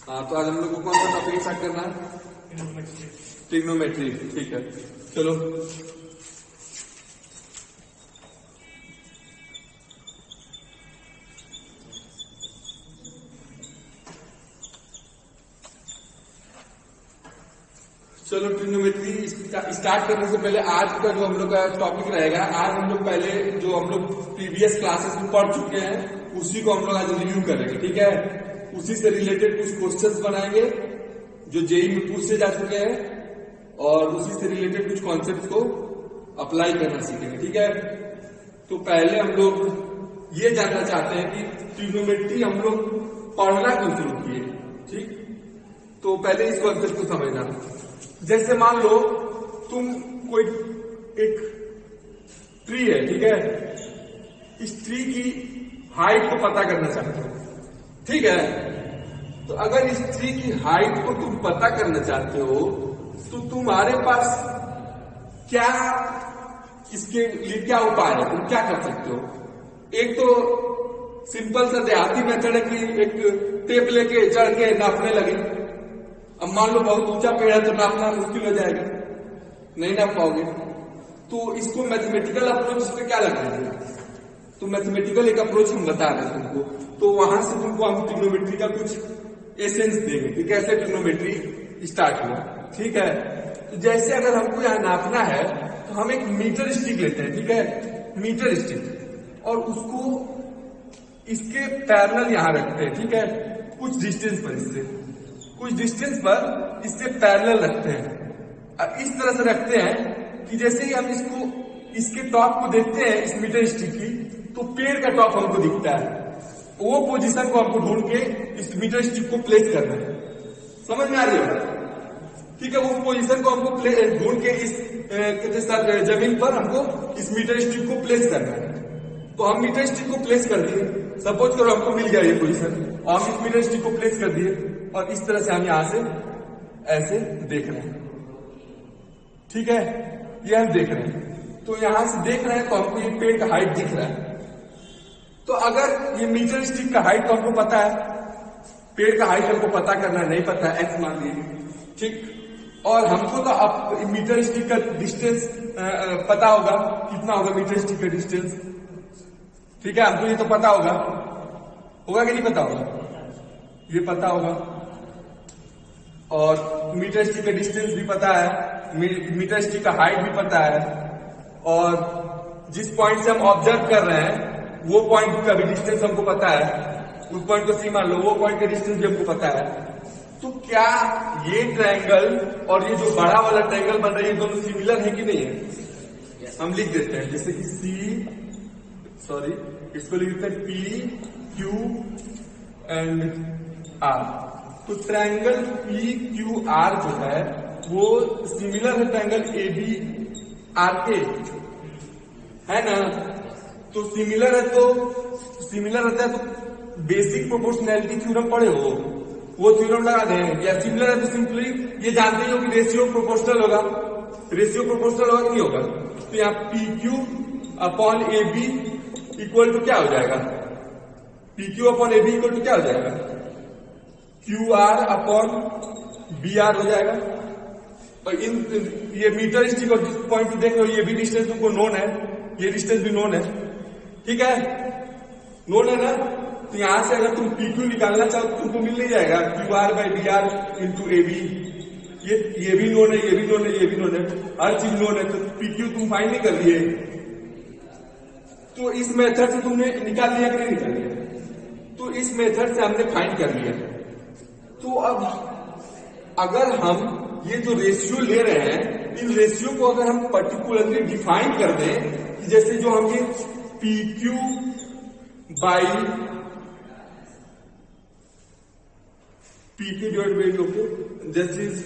हाँ, तो आज हम लोग को कौन सा टॉपिक स्टार्ट करना है? ट्रिग्नोमेट्री। ठीक है, चलो। चलो, ट्रिग्नोमेट्री स्टार्ट करने से पहले आज का जो हम लोग का टॉपिक रहेगा, आज हम लोग पहले जो हम लोग प्रीवियस क्लासेस में पढ़ चुके हैं उसी को हम लोग आज रिव्यू करेंगे। ठीक है, उसी से रिलेटेड कुछ क्वेश्चंस बनाएंगे जो जेईई में पूछे जा चुके हैं और उसी से रिलेटेड कुछ कॉन्सेप्ट को अप्लाई करना सीखेंगे। ठीक है, तो पहले हम लोग ये जानना चाहते हैं कि ट्रिग्नोमेट्री हम लोग पढ़ना क्यों शुरू किए। ठीक, तो पहले इस कॉन्सेप्ट को समझना। जैसे मान लो तुम कोई एक ट्री है, ठीक है, इस ट्री की हाइट को पता करना चाहते हो। ठीक है, तो अगर इस ट्री की हाइट को तुम पता करना चाहते हो तो तुम्हारे पास क्या इसके लिए क्या उपाय है, तुम क्या कर सकते हो? एक तो सिंपल सा देहाती मेथड है कि एक टेप लेके चढ़ के नापने लगे। अब मान लो बहुत ऊंचा पेड़ है तो नापना मुश्किल हो जाएगा, नहीं नाप पाओगे। तो इसको मैथमेटिकल अप्रोच इस पे क्या लगना है, तो मैथमेटिकल एक अप्रोच हम बता रहे हैं तुमको। तो वहां से तुमको हम ट्रिग्नोमेट्री का कुछ एसेंस देंगे कि कैसे ट्रिग्नोमेट्री स्टार्ट हुआ। ठीक है, तो जैसे अगर हमको यहाँ नापना है तो हम एक मीटर स्टिक लेते हैं। ठीक है, मीटर स्टिक, और उसको इसके पैरेलल यहाँ रखते हैं। ठीक है, कुछ डिस्टेंस पर, इससे कुछ डिस्टेंस पर इससे पैरेलल रखते हैं। अब इस तरह से रखते हैं कि जैसे ही हम इसके टॉप को देखते हैं इस मीटर स्टिक की, तो पेड़ का टॉप हमको दिखता है। वो पोजीशन को हमको ढूंढ के इस मीटर स्टिक को प्लेस करना है। समझ में आ रही है? ठीक है, वो पोजीशन को हमको ढूंढ के इस जमीन पर हमको इस मीटर स्टिक को प्लेस करना है। तो हम मीटर स्टिक को प्लेस कर दिए, सपोज करो हमको मिल गया ये पोजीशन, और हम इस मीटर स्टिक को प्लेस कर दिए और इस तरह से हम यहां से ऐसे देख रहे हैं। ठीक है, ये हम देख रहे हैं, तो यहां से देख रहे हैं तो हमको ये पेड़ का हाइट दिख रहा है। तो अगर ये मीटर स्टिक का हाइट तो हमको पता है, पेड़ का हाइट हमको पता करना नहीं पता है, एक्स मान लीजिए। ठीक, और हमको तो अब मीटर स्टिक का डिस्टेंस पता होगा, कितना होगा मीटर स्टिक का डिस्टेंस। ठीक है, हमको ये तो पता होगा कि नहीं पता होगा? ये पता होगा, और मीटर स्टिक का डिस्टेंस भी पता है, मीटर स्टिक का हाइट भी पता है, और जिस पॉइंट से हम ऑब्जर्व कर रहे हैं वो पॉइंट का भी डिस्टेंस हमको पता है। उस पॉइंट को सी मान लो, वो पॉइंट का डिस्टेंस भी हमको पता है। तो क्या ये ट्रायंगल और ये जो बड़ा वाला ट्रायंगल बन रहा है, ये दोनों सिमिलर है कि नहीं है? हम लिख देते हैं, जैसे कि इसको लिख देते हैं पी क्यू एंड आर। तो ट्रायंगल पी क्यू आर जो है वो सिमिलर है ट्रायंगल ए बी आर के, है ना? तो सिमिलर है, तो सिमिलर रहता है तो बेसिक प्रोपोर्शनैलिटी थ्योरम पढ़े हो, वो थ्योरम लगा दें। या सिमिलर है तो सिंपली ये जानते ही हो कि रेशियो प्रोपोर्शनल होगा। रेशियो प्रोपोर्शनल होगा कि नहीं होगा? तो यहाँ P Q upon A B equal to क्या हो जाएगा? P Q upon A B equal to क्या हो जाएगा? Q R upon B R हो जाएगा। और ये मीटर स्टिक और जिस पॉइंट पे देख रहे हो ये भी डिस्टेंस तुमको नोन है, ये डिस्टेंस भी नोन है। ठीक है, नोन है ना? तो यहां से अगर तुम पी क्यू निकालना चाहो तो तुमको मिल नहीं जाएगा Q R by B R into A B. ये भी नोन है, ये भी नोन है, ये भी नोन है, हर चीज नोन है। तो पी क्यू तुम फाइंड नहीं कर लिए, तो इस मेथड से तुमने निकाल लिया कि नहीं निकाल लिया? तो इस मेथड से हमने फाइंड कर लिया। तो अब अगर हम ये जो रेशियो ले रहे हैं, इन रेशियो को अगर हम पर्टिकुलरली डिफाइन कर दें कि जैसे जो हम ये P Q by P Q divide by okay this is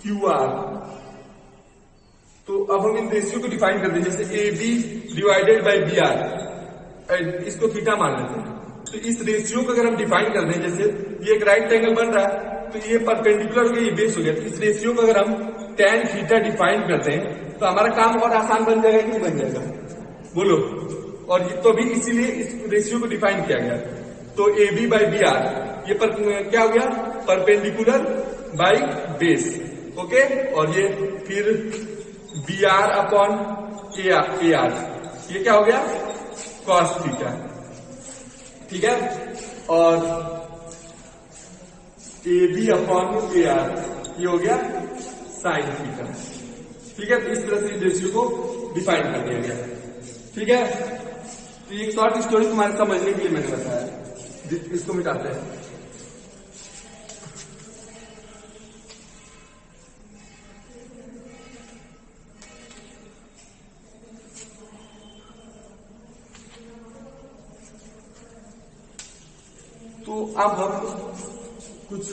Q R. तो अब हम इन रेशियो को डिफाइन कर दें, जैसे A B divided by B R, इसको थीटा मान लेते हैं। तो इस रेशियो को अगर हम डिफाइन कर दें, जैसे ये एक राइट ट्रायंगल बन रहा है तो ये परपेंडिकुलर हो गया, ये बेस हो गया। तो इस रेशियो को अगर हम tan थीटा डिफाइन करते हैं तो हमारा काम और आसान बन जाएगा कि नहीं बन जाएगा? बोलो। और ये तो भी इसीलिए इस रेशियो को डिफाइन किया गया। तो A B by B R, ये पर क्या हो गया, परपेंडिकुलर बाई बेस, ओके। और ये फिर B R upon A R, ये क्या हो गया, कॉस थीटा, ठीक है। और A B upon A R, ये हो गया साइन थीटा, ठीक है। तो इस तरह से रेशियो को डिफाइन कर दिया गया, ठीक है। तो ये शॉर्ट स्टोरी तुम्हारे समझने के लिए मैंने बताया। इसको मिटाते हैं। तो अब हम कुछ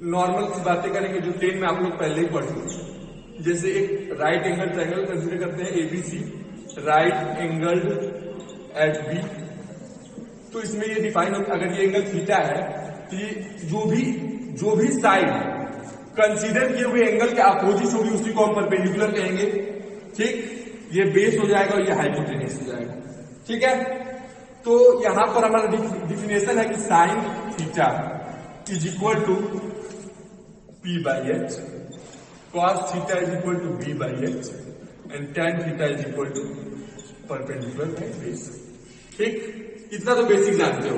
नॉर्मल सी बातें करेंगे जो टेन में आप लोग पहले ही पढ़ चुके। जैसे एक राइट एंगल ट्रायंगल कंसीडर करते हैं ABC, right angle at B. तो इसमें ये डिफाइन, अगर ये एंगल थीटा है तो ये जो भी साइड कंसीडर किए हुए एंगल के अपोजिट होगी उसी को हम परपेंडिकुलर कहेंगे, ठीक। ये बेस हो जाएगा और ये हाइपोटेन्यूस हो जाएगा, ठीक है। तो यहां पर हमारा डिफिनेशन है कि sine theta is equal to P by H, cos theta is equal to B by H and tan theta is equal to perpendicular by base, ठीक। इतना तो बेसिक जानते हो।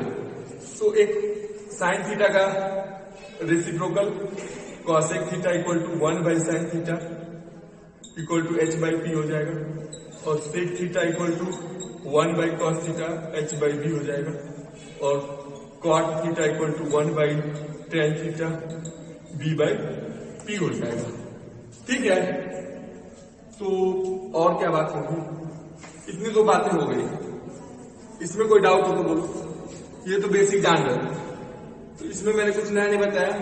तो एक साइन थीटा का reciprocal cosec theta equal to 1 by sine theta equal to H by P हो जाएगा, और sec theta equal to 1 by cos theta H by B हो जाएगा, और cot theta equal to 1 by tan theta B by P हो जाएगा, ठीक है। तो और क्या बात होगी, इतनी तो बातें हो गई। इसमें कोई डाउट हो तो बोलो, ये तो बेसिक जान रहे। तो इसमें मैंने कुछ नया नहीं बताया।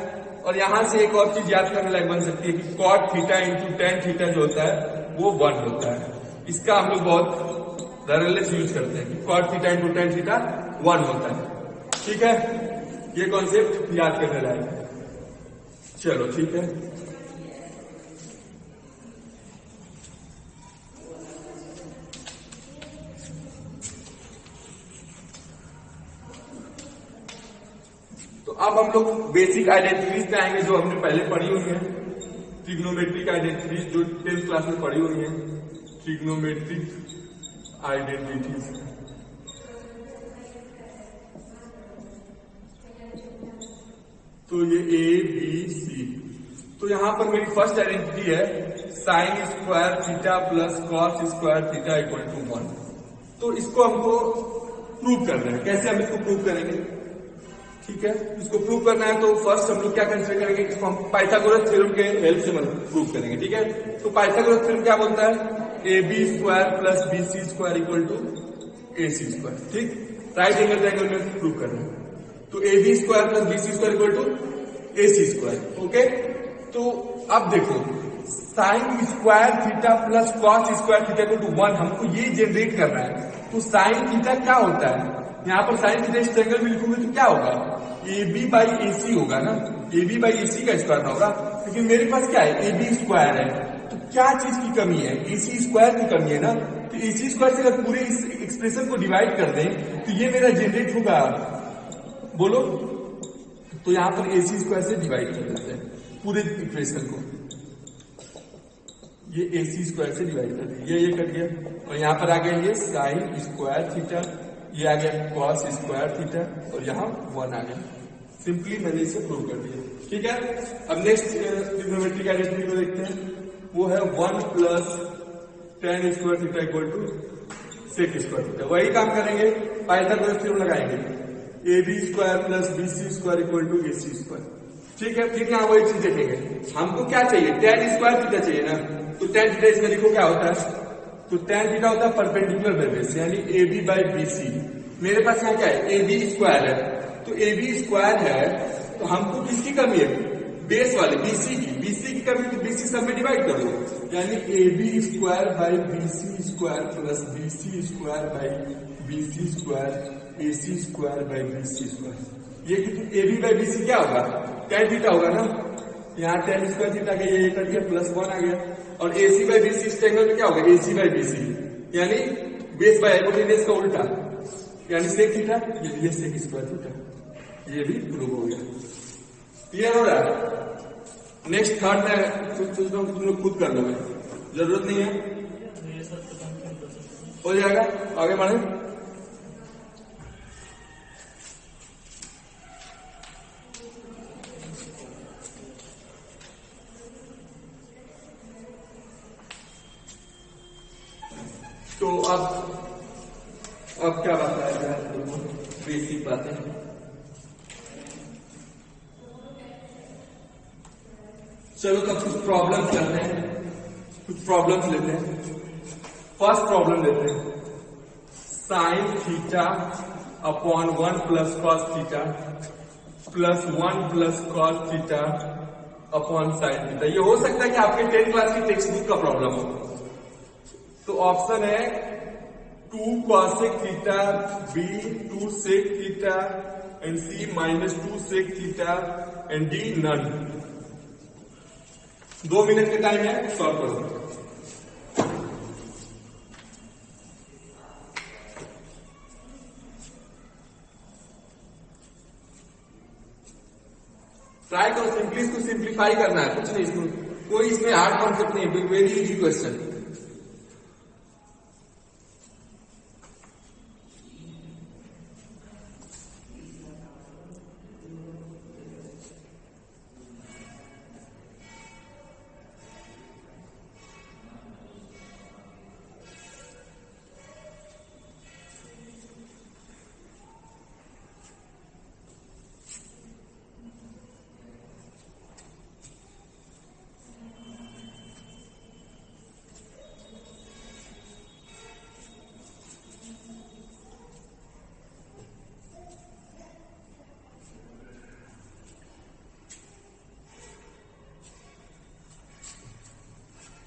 और यहां से एक और चीज याद करने लायक बन सकती है कि cot theta into tan theta जो होता है वो 1 होता है। इसका हम लोग बहुत रैलेस यूज करते हैं कि cot theta into tan theta 1 होता है, ठीक है। ये कॉन्सेप्ट याद करने लायक है। चलो ठीक है। तो अब हम लोग बेसिक आइडेंटिटीज पे आएंगे जो हमने पहले पढ़ी हुई है। ट्रिग्नोमेट्रिक आइडेंटिटीज जो 10th क्लास में पढ़ी हुई है, ट्रिग्नोमेट्रिक आइडेंटिटीज। तो ये ए बी सी। तो यहां पर मेरी फर्स्ट आइडेंटिटी है sine square theta plus cos square theta equal to 1। तो इसको हमको प्रूव करना है। कैसे हम इसको प्रूव करेंगे, ठीक है। इसको प्रूव करना है तो फर्स्ट हम लोग क्या कंसीडर करेंगे, इसको हम पाइथागोरस थ्योरम के हेल्प से प्रूव करेंगे, ठीक है। तो पाइथागोरस थ्योरम क्या बोलता है, A B square plus B C square equal to A C square, ठीक। राइट एंगल ट्रायंगल में प्रूव करना है। तो A B square plus B C square equal to A C square, okay. तो अब देखो sine square theta plus cos square theta equal to 1 हमको ये जनरेट करना है। तो साइन थीटा क्या होता है, यहाँ पर साइन थीटा इस ट्रायंगल में लिखूंगे तो क्या होगा, ए बी बाई ए सी होगा ना, ए बी बाई ए सी का स्क्वायर होगा। लेकिन मेरे पास क्या है, ए बी स्क्वायर है। तो क्या चीज की कमी है, ए सी स्क्वायर की कमी है ना। तो ए सी स्क्वायर से अगर पूरे इस एक्सप्रेशन को डिवाइड कर दें तो ये मेरा जनरेट होगा, बोलो। तो यहां पर ए सी स्क्वायर से डिवाइड कर देते हैं पूरे इक्वेशन को। ये ए सी स्क्वायर से डिवाइड कर दिया, ये कट गया। और यहां पर आ गया ये साइन स्क्वायर थीटा, ये आ गया कॉस स्क्वायर थीटा, और यहाँ 1 आ गया। सिंपली मैंने इसे प्रूव कर दिया, ठीक है। अब नेक्स्ट ट्रिग्नोमेट्रिक आइडेंटिटी को देखते हैं। वो है 1 plus tan square theta equal to sec square theta. वही काम करेंगे, पाइथागोरस थ्योरम लगाएंगे, A B square plus B C square equal to A C square, ठीक है। फिर यहाँ वही चीज देखेंगे। हमको क्या चाहिए, टेन स्क्वायर थीटा चाहिए ना। तो टेन थीटा इसमें लिखो क्या होता है, तो टेन थीटा होता है परपेंडिकुलर बाई बेस, यानी A B by B C. मेरे पास यहाँ क्या है, ए बी स्क्वायर है। तो ए बी स्क्वायर है तो हमको किसकी कमी है, बेस वाले बीसी की। बीसी की कमी तो बीसी सब में डिवाइड कर दो, यानी A B square by B C square plus B C square by B C square A C square by B C square. ये A B by B C क्या होगा, टेन थीटा होगा ना। यहाँ टेन स्क्वायर थीटा का ये cut गया, plus 1 आ गया। और ए सी बाई बी सी इस ट्रायंगल में क्या होगा, ए सी बाई बी सी, यानी बेस बाय हाइपोटेन्यूज का उल्टा, यानी सेक थीटा, ये भी सेक स्क्वायर थीटा, ये भी प्रूव हो गया। क्लियर हो रहा है? नेक्स्ट थर्ड में तुम लोग खुद कर लोगे, जरूरत नहीं है, हो जाएगा। आगे बढ़े। तो अब क्या बात है, बेसिक बातें। चलो तब कुछ प्रॉब्लम्स करते हैं, कुछ प्रॉब्लम्स लेते हैं। फर्स्ट प्रॉब्लम लेते हैं, sine theta upon 1 plus cos theta plus 1 plus cos theta upon sine theta. ये हो सकता है कि आपके 10th क्लास की टेक्स्ट बुक का प्रॉब्लम हो। तो ऑप्शन है 2 cosec theta, B 2 sec theta and C minus 2 sec theta and D none. 2 minute का टाइम है, सॉल्व करो। ट्राई करो, सिंपली इसको सिंप्लीफाई करना है, कुछ नहीं, इसमें कोई इसमें हार्ड कॉन्सेप्ट नहीं है, वेरी इजी क्वेश्चन।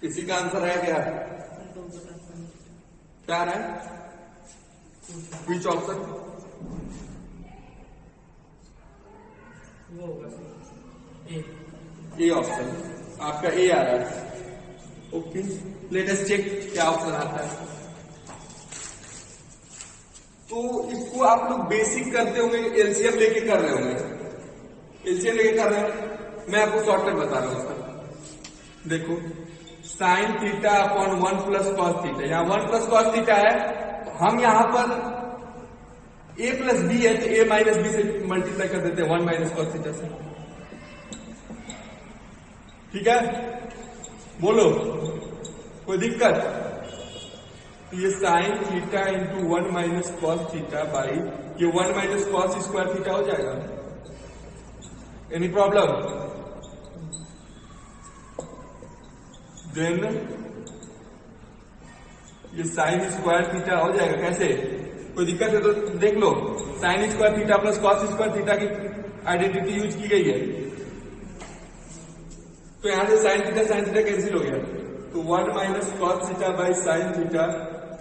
किसी का आंसर है क्या? क्या है? Which option? ए ऑप्शन आपका ए आ रहा है। ओके, लेट अस चेक क्या ऑप्शन आता है। तो इसको आप लोग बेसिक करते होंगे, एलसीएम लेके कर रहे होंगे, एलसीएम लेके कर रहे हैं। मैं आपको शॉर्टकट बता रहा हूं उसका। देखो, sine theta upon 1 plus cos theta, यहां 1 प्लस कॉस थीटा है, तो हम यहां पर a प्लस बी है तो a माइनस बी से मल्टीप्लाई कर देते हैं 1 माइनस कॉस थीटा से। ठीक है, बोलो कोई दिक्कत? तो ये sine theta into 1 minus cos theta by ये 1 माइनस कॉस स्क्वायर थीटा हो जाएगा। Any problem? देन ये साइन स्क्वायर थीटा हो जाएगा। कैसे? कोई दिक्कत है तो देख लो, sine square theta plus cos square theta की आइडेंटिटी यूज की गई है, तो यहां से साइन थीटा कैंसिल हो गया, तो 1 minus cos theta by sine theta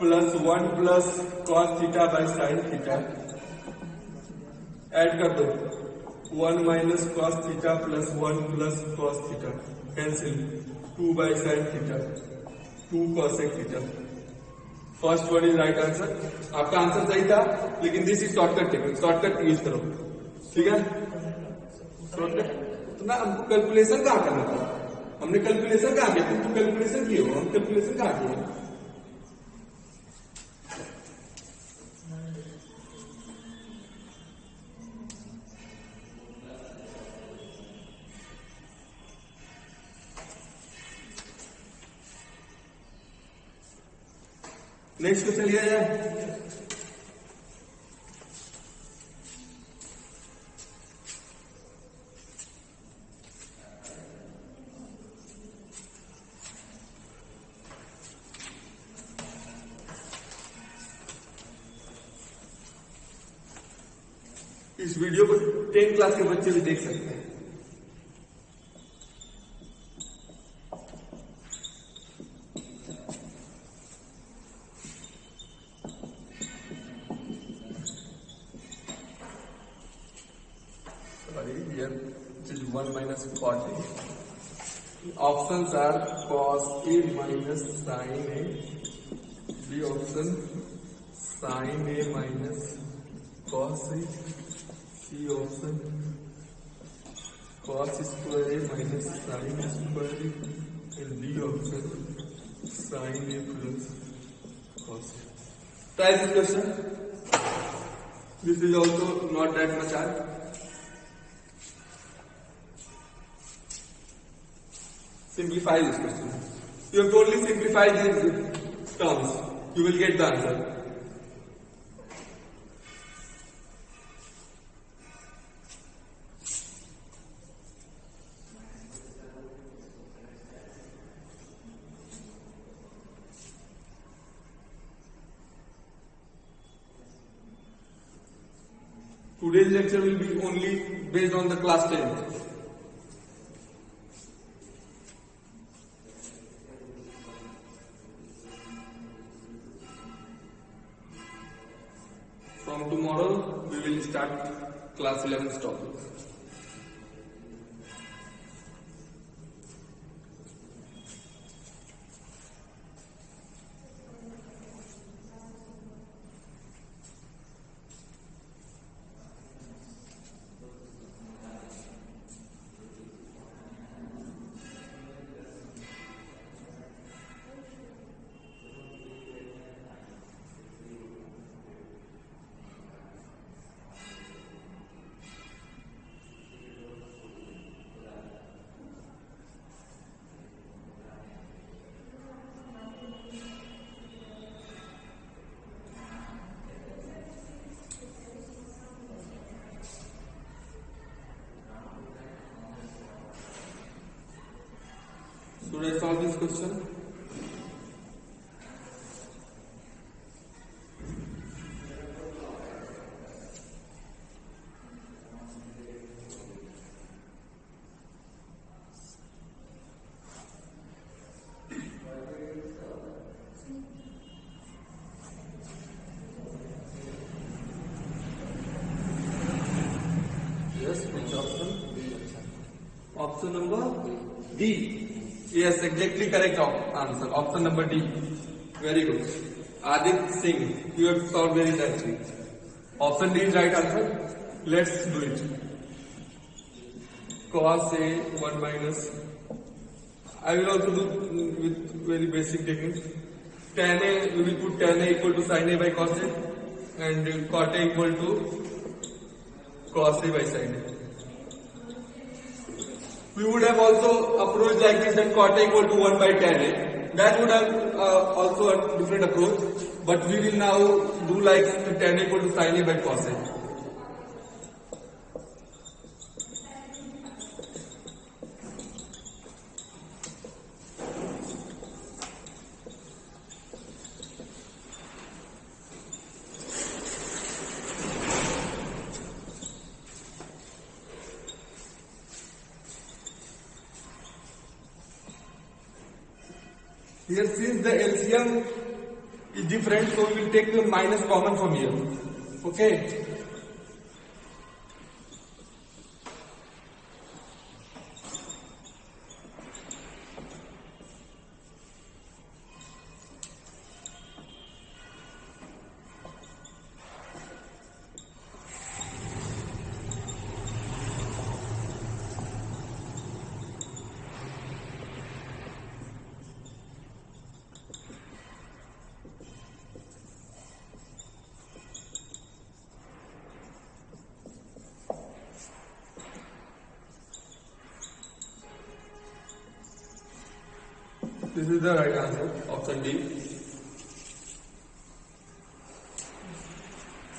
plus 1 plus cos theta by sine theta. Add कर दो, 1 minus cos theta plus 1 plus cos theta cancel, 2 by sine theta, 2 cosec theta. First one is right answer. आपका answer सही था, लेकिन this is shortcut technique, shortcut use करो। ठीक है, shortcut. तो ना हमको कैलकुलेशन कहाँ करना था, हमने कैलकुलेशन कहाँ किया? तुम कैलकुलेशन किए हो, हम कैलकुलेशन कहाँ किए? नेक्स्ट क्वेश्चन लिया जाए। इस वीडियो को 10th क्लास के बच्चे भी देख सकते हैं। Here which is 1 minus 40. Options are cos A minus sin A. B option sin A minus cos A, C option, cos square A minus sin square A, and D option, sin A plus cos A. Try this question. This is also not that much hard. Simplify this question. You have totally simplified these terms. You will get the answer. Today's lecture will be only based on the class 10. From tomorrow, we will start class 11's topic. Should I solve this question? Yes, which option? Option number D. Yes, exactly correct answer. Option number D. Very good. Adit Singh, you have solved very nicely. Option D is right answer. Let's do it. Cos A 1 minus. I will also do with very basic technique. Tan A, we will put tan A equal to sin A by cos A, and cot A equal to cos A by sin A. We would have also approached like this and cot A equal to 1 by tan A. That would have also a different approach, but we will now do like tan A equal to sin A by cos A. Here, since the LCM is different, so we will take the minus common from here. Okay. This is the right answer, option D.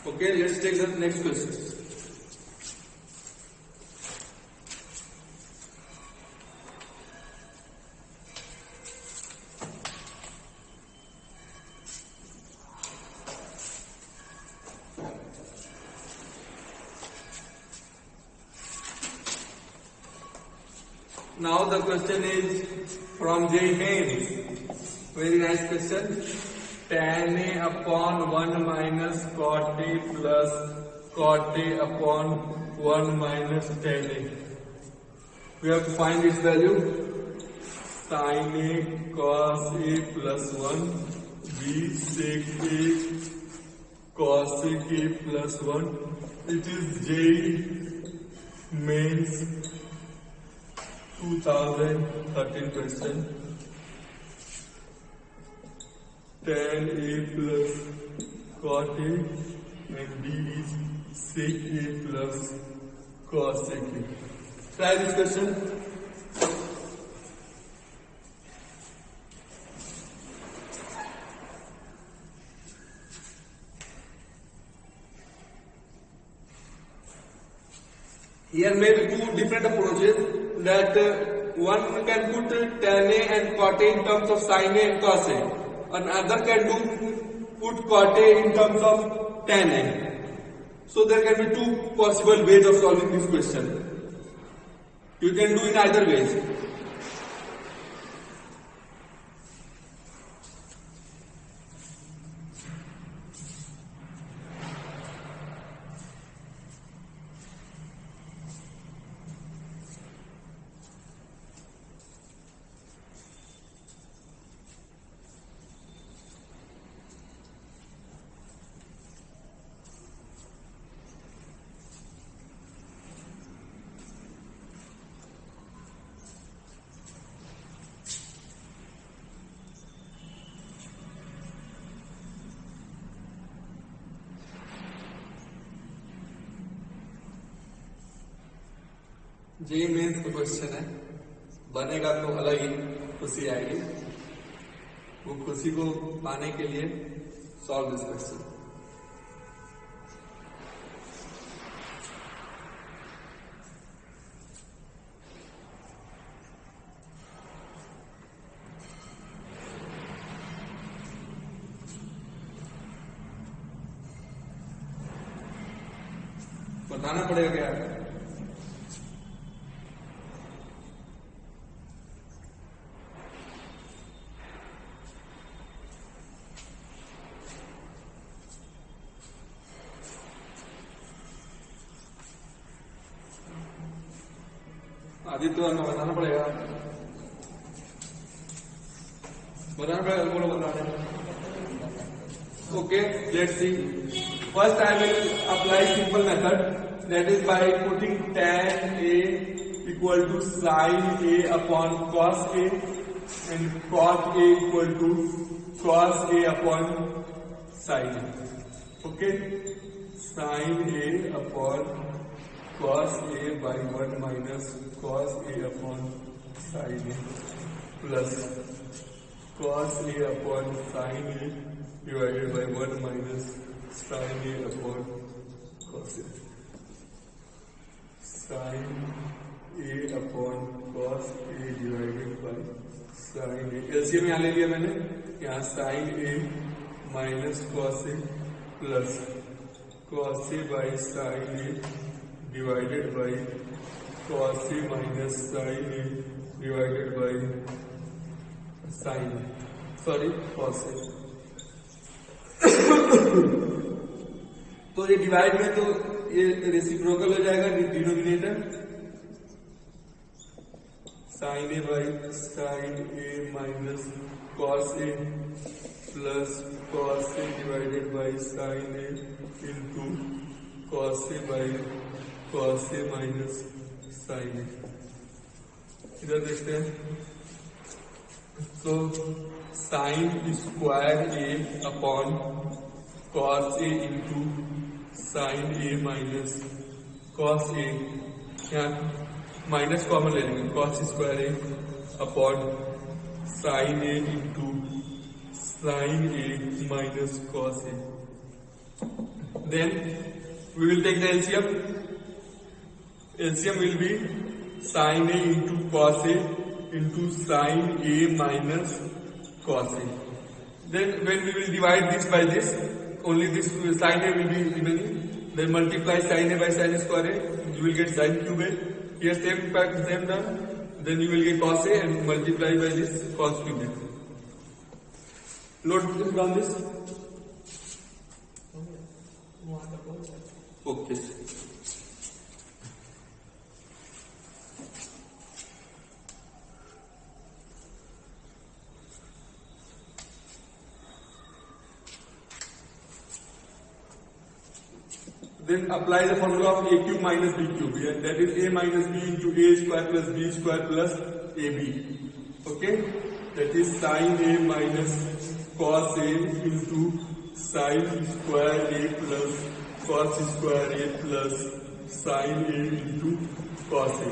Okay, let's take the next question. Now the question is from J. Haynes. Very nice question. Tan A upon 1 minus cot A plus cot A upon 1 minus tan A. We have to find its value. Sin A cos A plus 1 b sec A cosec A plus 1. It is JEE Mains 2013 question. Tan A plus cot A and D is sec A plus cosec A. Try this question. Here may be two different approaches that one can put tan A and cot A in terms of sin A and cos A. Another can put cot A in terms of tan A. So there can be two possible ways of solving this question. You can do in either ways. JEE Mains का question है, बनेगा तो अलग ही खुशी आएगी। वो खुशी को पाने के लिए सॉल्व दिस क्वेश्चन। बताना पड़ेगा क्या? आदित्य हमें बताना पड़ेगा, बोलो बताना। Okay, let's see. First I will apply simple method, that is by putting tan A equal to sin A upon cos A and cot A equal to cos A upon sin A. Okay, sin A upon cos A by 1 minus cos A upon sin A plus cos A upon sin A divided by 1 minus sin A upon cos A. Sin A upon cos A divided by sin A. LCM यहाँ ले लिया मैंने, यहाँ sin A minus cos A plus cos A by sin A divided by cos A minus sin A divided by sin A. Sorry, cos A. तो ये divide में तो ये रेसिप्रोकल हो जाएगा, denominator sin A by sin A minus cos A plus cos A divided by sin A into cos A by cos A minus sin A. इधर देखते हैं, तो sin square A upon cos A into sin A minus cos A, यहाँ minus common ले लेंगे, cos square A upon sin A into sin A minus cos A. Then we will take the LCM. LCM will be sin A into cos A into sin A minus cos A. Then when we will divide this by this, only this sin A will be remaining. Then multiply sin A by sin square A, you will get sin cube A. Here same done. Then you will get cos A and multiply by this cos cube A. Note this down this. Okay. Then apply the formula of a cube minus b cube, and that is a minus b into a square plus b square plus ab. Okay, that is sin a minus cos a into sin square a plus cos square a plus sin a into cos a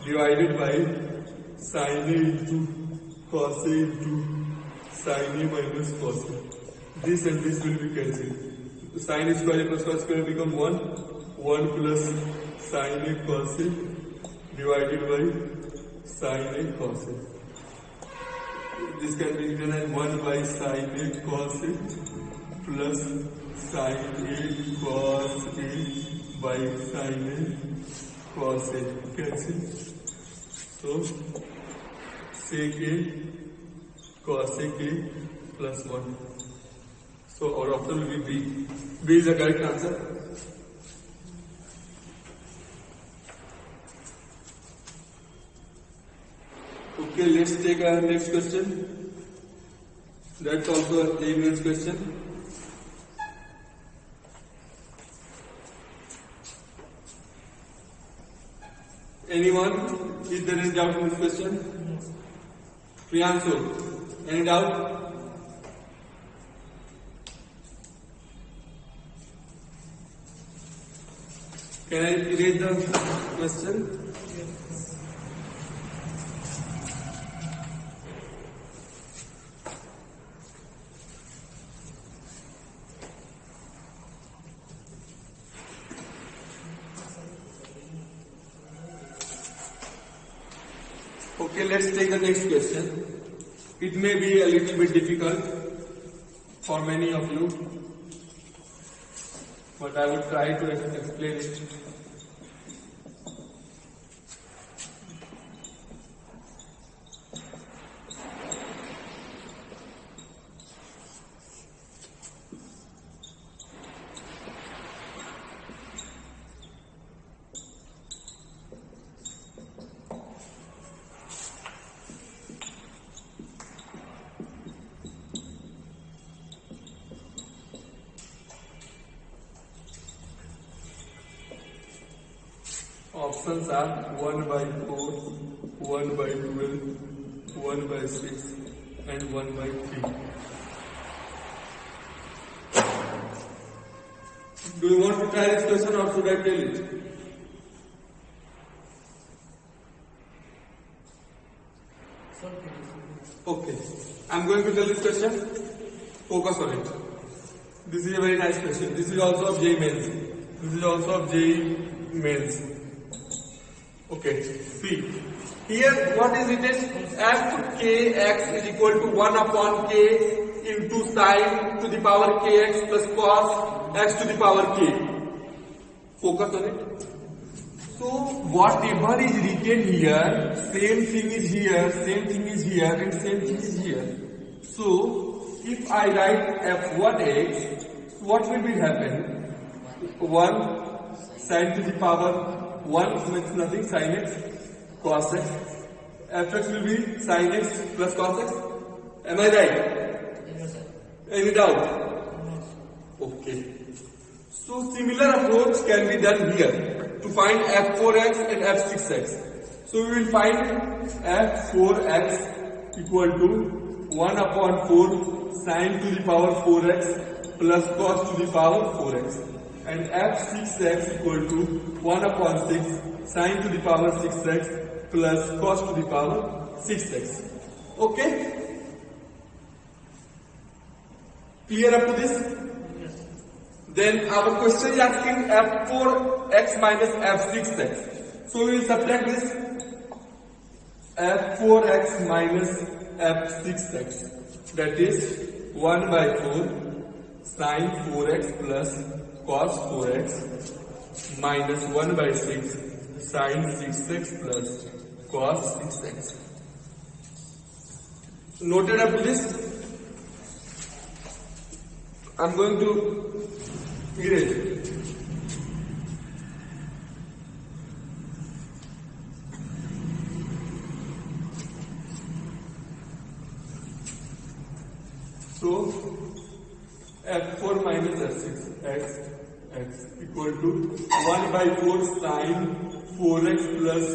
divided by sin a into cos a into sin a minus cos a. This and this will be cancelled. Sin square plus cos square become 1 plus sin a cos a divided by sin a cos a. This can be written as 1 by sin a cos a plus sin a cos a by sin a cos a. Cancel. So sec a cos a k plus 1. So our option will be B. B is the correct answer. Okay, let's take our next question. That's also a maths question. Anyone? Is there any doubt in this question? Priyanshu, any doubt? Can I read the question? Okay, let's take the next question. It may be a little bit difficult for many of you, but I will try to explain it. Options are 1 by 4, 1 by 12, 1 by 6 and 1 by 3. Do you want to try this question or should I tell it? Okay, I'm going to tell this question. Focus on it. This is a very nice question. This is also of JEE Mains. This is also of JEE Mains. Okay, see. Here what is written? Fkx is equal to 1 upon k into sin to the power kx plus cos x to the power k. Focus on it. So whatever is written here, same thing is here, same thing is here and same thing is here. So if I write f1x, what will be happen? 1 sin to the power 1 means nothing, sin x, cos x. Fx will be sin x plus cos x. Am I right? Any doubt? Okay. So similar approach can be done here to find f4x and f6x. So we will find f4x equal to 1 upon 4 sin to the power 4x plus cos to the power 4x. And f6x equal to 1 upon 6 sin to the power 6x plus cos to the power 6x. Okay? Clear up to this? Yes. Then our question is asking f4x minus f6x. So we will subtract this f4x minus f6x. That is 1 by 4 sin 4x plus cos 4x minus 1 by 6 sin 6x plus cos 6x. Noted up this. I'm going to erase it. So f4 minus f6x x equal to 1 by 4 sin 4x plus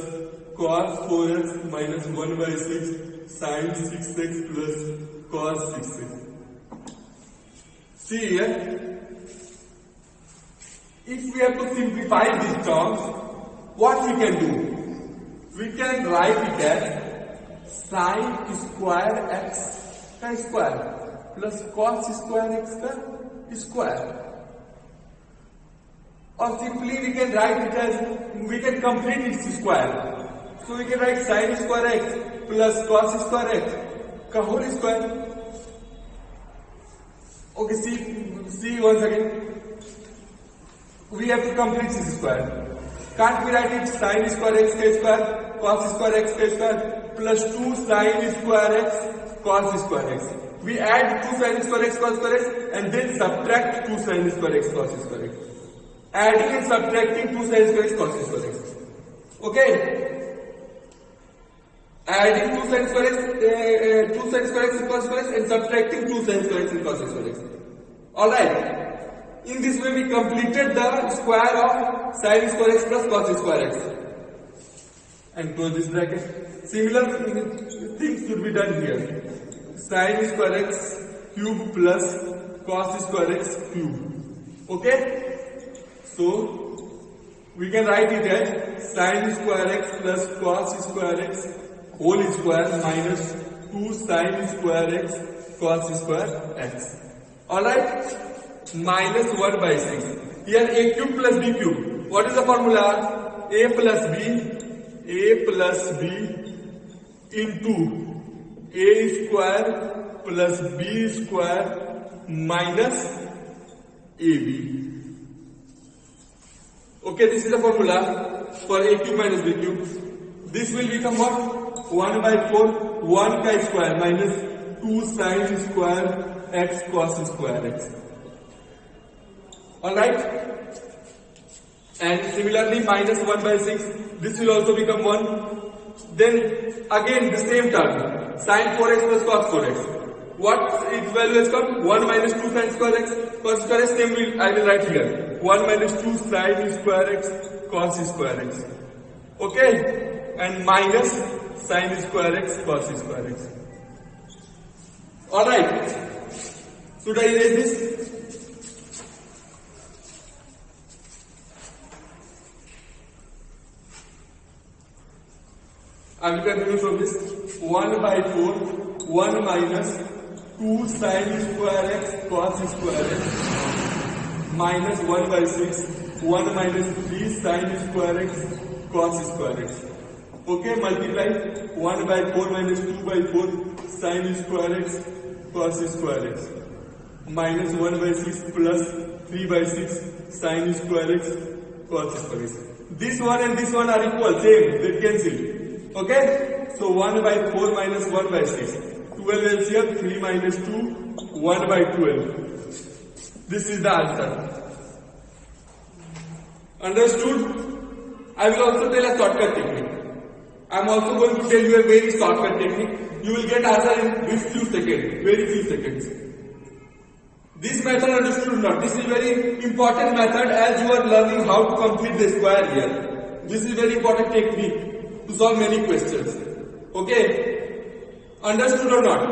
cos 4x minus 1 by 6 sin 6x plus cos 6x. See here, if we have to simplify these terms, what we can do? We can write it as sin square x का square plus cos square x का square. Or simply we can write it as, we can complete its square. So we can write sin square x plus cos square x ka whole square. Okay, see once again. We have to complete this square. Can't we write it sin square x ka square, cos square x ka square plus 2 sin square x cos square x. We add 2 sin square x cos square x and then subtract 2 sin square x cos square x. Adding and subtracting 2 sin square x cos square x. Okay? Adding 2 sin square x, 2 sin square x cos square x and subtracting 2 sin square x cos square x. Alright. In this way we completed the square of sin square x plus cos square x. And close this bracket. Similar things should be done here. Sin square x cube plus cos square x cube. Okay? So, we can write it as sin square x plus cos square x whole square minus 2 sin square x cos square x. Alright? Minus 1 by 6. Here a cube plus b cube. What is the formula? A plus b into a square plus b square minus ab. Okay, this is the formula for a cube minus b cube. This will become what? 1 by 4, 1 ka square minus 2 sin square x cos square x. Alright? And similarly minus 1 by 6, this will also become 1. Then again the same term, sin 4x plus cos 4x. What its value has come? 1 minus 2 sin square x cos square x. Same I will write here. 1 minus 2 sin square x cos square x. Okay? And minus sin square x cos square x. Alright. Should I erase this? I will continue from this. 1 by 4, 1 minus 2 sin square x cos square x minus 1 by 6, 1 minus 3 sin square x cos square x. Okay, multiply 1 by 4 minus 2 by 4 sin square x cos square x minus 1 by 6 plus 3 by 6 sin square x cos square x. This one and this one are equal, same, they cancel. Okay, so 1 by 4 minus 1 by 6. 12 LCM, 3 minus 2, 1 by 12. This is the answer. Understood? I will also tell a shortcut technique. I am also going to tell you a very shortcut technique. You will get answer in this few seconds, very few seconds. This method understood or not? This is very important method as you are learning how to complete the square here. This is very important technique to solve many questions. Okay? Understood or not?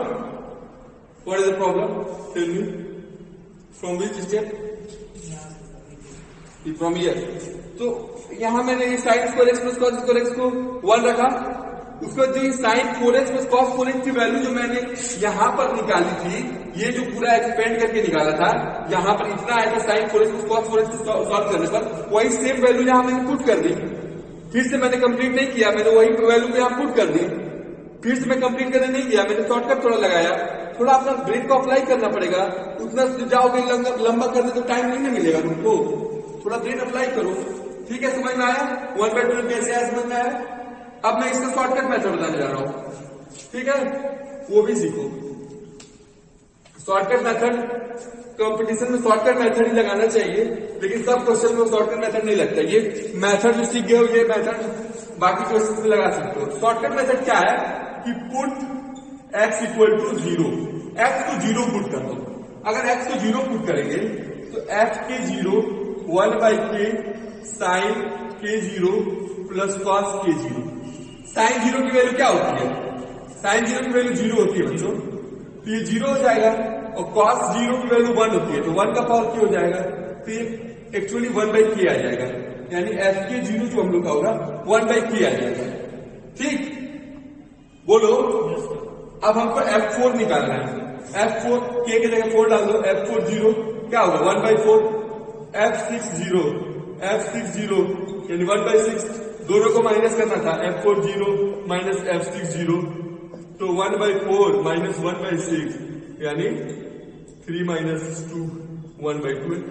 What is the problem? Tell me. From which step? From here. तो यहाँ मैंने ये sin square x plus cos square x को 1 रखा. उसके बाद जो ये sin 4x plus cos 4x की वैल्यू जो मैंने यहाँ पर निकाली थी, ये जो पूरा एक्सपेंड करके निकाला था, यहाँ पर इतना आया था sin 4x plus cos 4x को सॉल्व करने पर, वही सेम वैल्यू यहाँ मैंने पुट कर दी. फिर से मैंने कंप्लीट नहीं किया, मैंने वही वैल्यू को यहाँ पुट कर दी. फिर से मैं कंप्लीट करने नहीं किया, मैंने शॉर्टकट थोड़ा लगाया. थोड़ा अपना ब्रेन को अप्लाई करना पड़ेगा. उतना जाओगे लंबा करने तो टाइम नहीं मिलेगा तुमको. थोड़ा ब्रेन अप्लाई करो. ठीक है, समझ में आया? 1 by 12 कैसे आया, समझ में आया? अब मैं इसका शॉर्टकट मेथड बताने जा रहा हूं. ठीक है, वो भी सीखो. शॉर्टकट मेथड, कंपटीशन में शॉर्टकट मेथड ही लगाना चाहिए, लेकिन सब क्वेश्चन में शॉर्टकट मेथड नहीं लगता. ये मेथड जो सीख गए हो, ये मेथड बाकी क्वेश्चन में लगा सकते हो. शॉर्टकट मेथड क्या है कि put x equal to 0. x को 0 पुट कर दो. अगर x को 0 पुट करेंगे तो f के 0 1/k sin k0 plus cos k0। Sine zero की वैल्यू क्या होती है? साइन जीरो की वैल्यू 0 होती है बच्चों, तो ये 0 हो जाएगा। और cos 0 की वैल्यू 1 होती है, तो 1 का पावर क्या हो जाएगा? तो ये एक्चुअली 1/k आ जाएगा, यानी f के 0 जो हम लोग का होगा 1/k आ जाएगा। ठीक, बोलो। अब हमको f4 निकालना है। f4 k की जगह 4 डाल दो, f4 0 क्या होगा? 1/4। f6 0 यानी 1/6, दोनों को माइनस करना था, f4 0 माइनस f6 0, तो 1/4 माइनस 1/6 यानी 3 minus 2 1/12।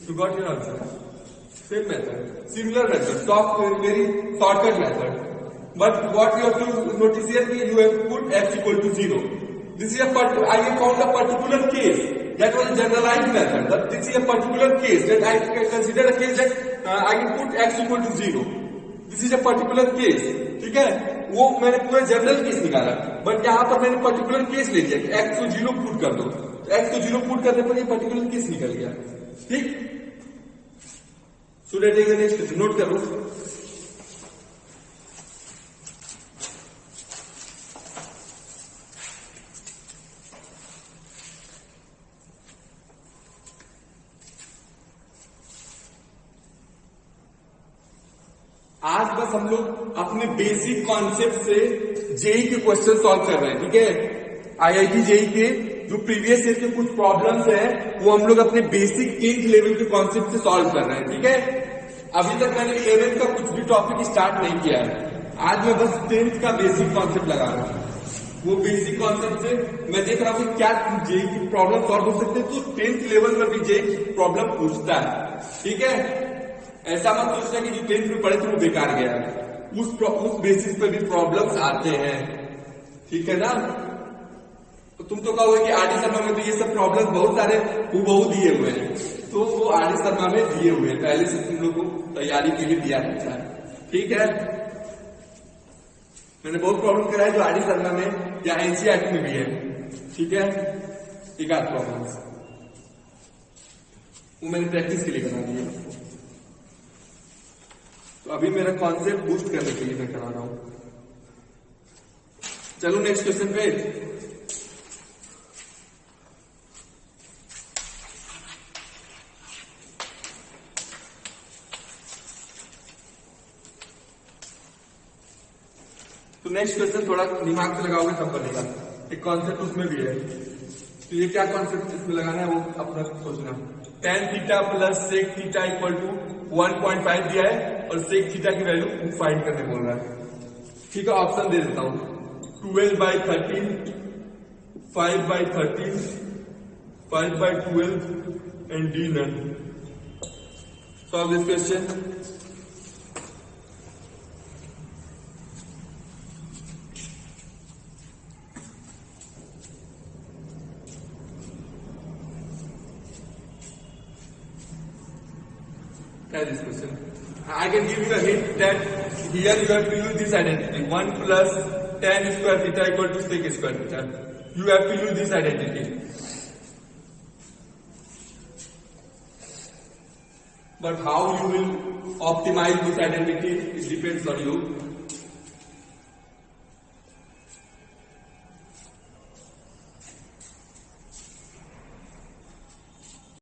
You got your answer. Same method, similar method, very shortcut method. But what you have to notice here, you have to put x equal to 0. This is I have found a particular case. That was a generalized method, but this is a particular case that I consider a case that I can put x equal to 0. This is a particular case, ठीक है? वो मैंने पूरा general case निकाला, but यहाँ पर मैंने particular case ले लिया कि x को 0 पुट कर दो, तो x को 0 पुट करने पर ये पर्टिकुलर केस निकल गया। ठीक, so let take the next question, note कर लो। आज बस हम लोग अपने बेसिक कॉन्सेप्ट से जेई के क्वेश्चन सॉल्व कर रहे हैं, ठीक है? आईआईटी जेई के जो प्रीवियस ईयर के कुछ प्रॉब्लम्स हैं वो हम लोग अपने बेसिक 10th लेवल के कॉन्सेप्ट से सॉल्व कर रहे हैं, ठीक है? अभी तक मैंने 11th का कुछ भी टॉपिक स्टार्ट नहीं किया है। आज मैं बस 10th का बेसिक कॉन्सेप्ट लगा रहा हूँ। वो बेसिक कॉन्सेप्ट से मैं देख रहा हूँ क्या जेई की प्रॉब्लम सॉल्व हो सकते हैं, तो 10th लेवल पर भी जेई प्रॉब्लम पूछता है, ठीक है? ऐसा मत सोचना कि जो 10th में पढ़े थे वो बेकार गया, उस बेसिस पे भी प्रॉब्लम्स आते हैं, ठीक है ना? तो तुम तो कहोगे कि आरडी शर्मा में तो ये सब प्रॉब्लम बहुत सारे हूबहू दिए हुए हैं, तो वो आरडी शर्मा में दिए हुए हैं, पहले से तुम लोग को तैयारी के लिए दिया जाता है, ठीक है? मैंने बहुत प्रॉब्लम कराया जो आरडी शर्मा में या एनसीईआरटी में भी है, ठीक है? एक आध प्रॉब्लम वो मैंने प्रैक्टिस के लिए करा दिया। तो अभी मेरा कॉन्सेप्ट बूस्ट करने के लिए मैं करा रहा हूं। चलो नेक्स्ट क्वेश्चन पे। तो नेक्स्ट क्वेश्चन थोड़ा दिमाग से लगाओगे तब बनेगा, एक कॉन्सेप्ट उसमें भी है। तो ये क्या कॉन्सेप्ट इसमें लगाना है वो अपना सोचना। tan theta plus sec theta equal to 1.5 दिया है और सेक थीटा की वैल्यू फाइंड करने बोल रहा है, ठीक है? ऑप्शन दे देता हूं, 12/13, 5/13, 5/12 and D none. Solve this question. Try this question. I can give you a hint that here you have to use this identity. 1 plus tan square theta equal to sec square theta. You have to use this identity. But how you will optimize this identity, it depends on you.